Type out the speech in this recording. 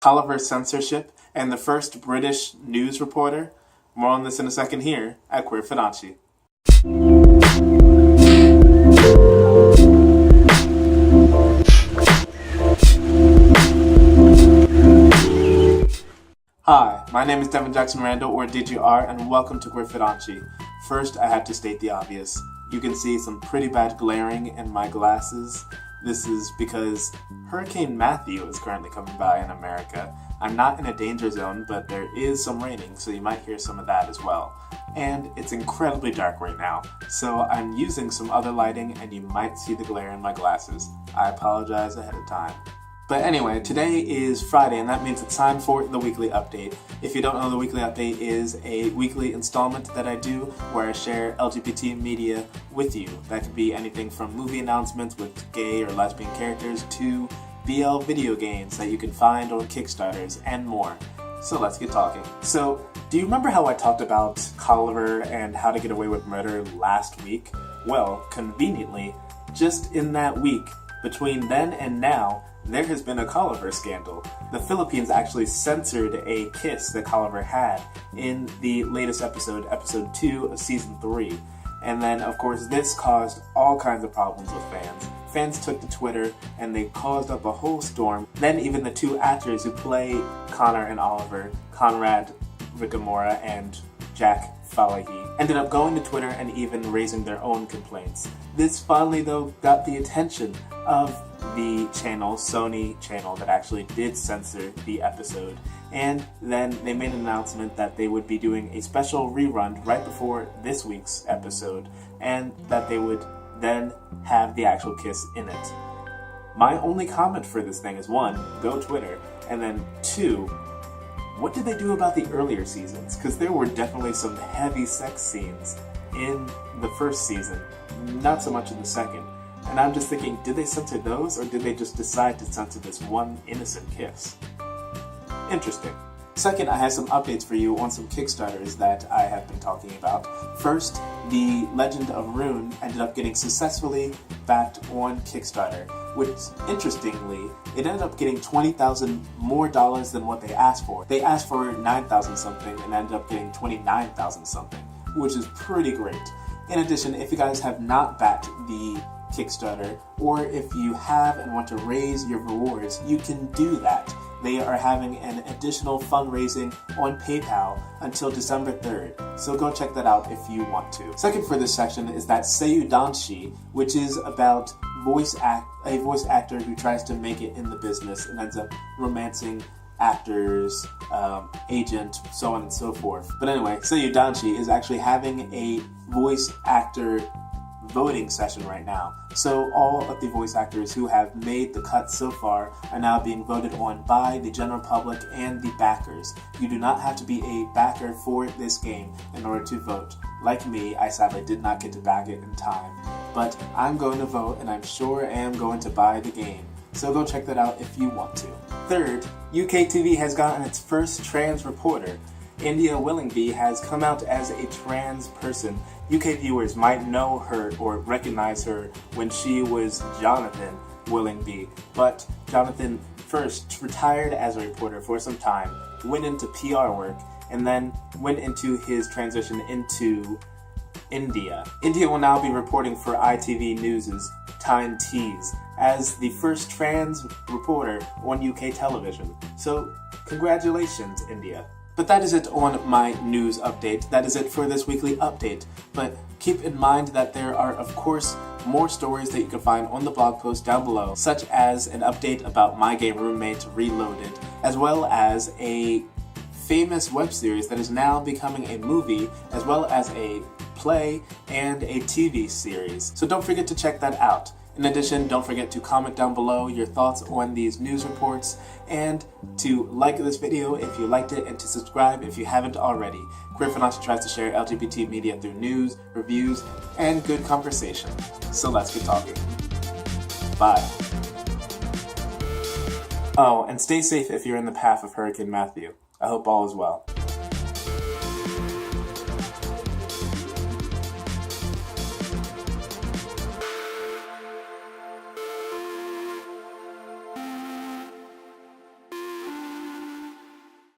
Coliver Censorship, and the first British news reporter. More on this in a second here at Queer Fudanshi. Hi, my name is Devin Jackson Randall, or DGR, and welcome to Queer Fudanshi. First, I have to state the obvious. You can see some pretty bad glaring in my glasses. This is because Hurricane Matthew is currently coming by in America. I'm not in a danger zone, but there is some raining, so you might hear some of that as well. And it's incredibly dark right now, so I'm using some other lighting and you might see the glare in my glasses. I apologize ahead of time. But anyway, today is Friday, and that means it's time for the weekly update. If you don't know, the weekly update is a weekly installment that I do where I share LGBT media with you. That could be anything from movie announcements with gay or lesbian characters to BL video games that you can find on Kickstarters and more. So let's get talking. So, do you remember how I talked about Coliver and How to Get Away with Murder last week? Well, conveniently, just in that week, between then and now, there has been a Coliver scandal. The Philippines actually censored a kiss that Coliver had in the latest episode, episode 2 of season 3. And then, of course, this caused all kinds of problems with fans. Fans took to Twitter and they caused up a whole storm. Then even the two actors who play Connor and Oliver, Conrad Ricamora and Jack Falahi, ended up going to Twitter and even raising their own complaints. This finally, though, got the attention of the channel, Sony channel, that actually did censor the episode. And then they made an announcement that they would be doing a special rerun right before this week's episode, and that they would then have the actual kiss in it. My only comment for this thing is 1, go Twitter, and then 2, what did they do about the earlier seasons? Because there were definitely some heavy sex scenes in the first season, not so much in the second. And I'm just thinking, did they censor those, or did they just decide to censor this one innocent kiss? Interesting. Second, I have some updates for you on some Kickstarters that I have been talking about. First, the Legend of Rune ended up getting successfully backed on Kickstarter, which, interestingly, it ended up getting $20,000 more than what they asked for. They asked for $9,000 something and ended up getting $29,000 something, which is pretty great. In addition, if you guys have not backed the Kickstarter, or if you have and want to raise your rewards, you can do that. They are having an additional fundraising on PayPal until December 3rd, so go check that out if you want to. Second for this section is that Seiyuu Danshi, which is about a voice actor who tries to make it in the business and ends up romancing actors, agent, so on and so forth. But anyway, Seiyuu Danshi is actually having a voice actor voting session right now. So all of the voice actors who have made the cut so far are now being voted on by the general public and the backers. You do not have to be a backer for this game in order to vote. Like me, I sadly did not get to back it in time. But I'm going to vote, and I'm sure am going to buy the game. So go check that out if you want to. Third, UK TV has gotten its first trans reporter. India Willingby has come out as a trans person. UK viewers might know her or recognize her when she was Jonathan Willingby, but Jonathan first retired as a reporter for some time, went into PR work, and then went into his transition into India. India will now be reporting for ITV News' Tyne Tees as the first trans reporter on UK television. So, congratulations, India. But that is it on my news update. That is it for this weekly update. But keep in mind that there are, of course, more stories that you can find on the blog post down below, such as an update about My Gay Roommate Reloaded, as well as a famous web series that is now becoming a movie, as well as a play and a TV series. So don't forget to check that out. In addition, don't forget to comment down below your thoughts on these news reports, and to like this video if you liked it, and to subscribe if you haven't already. Queer Fudanshi tries to share LGBT media through news, reviews, and good conversation. So let's get talking. Bye. Oh, and stay safe if you're in the path of Hurricane Matthew. I hope all is well.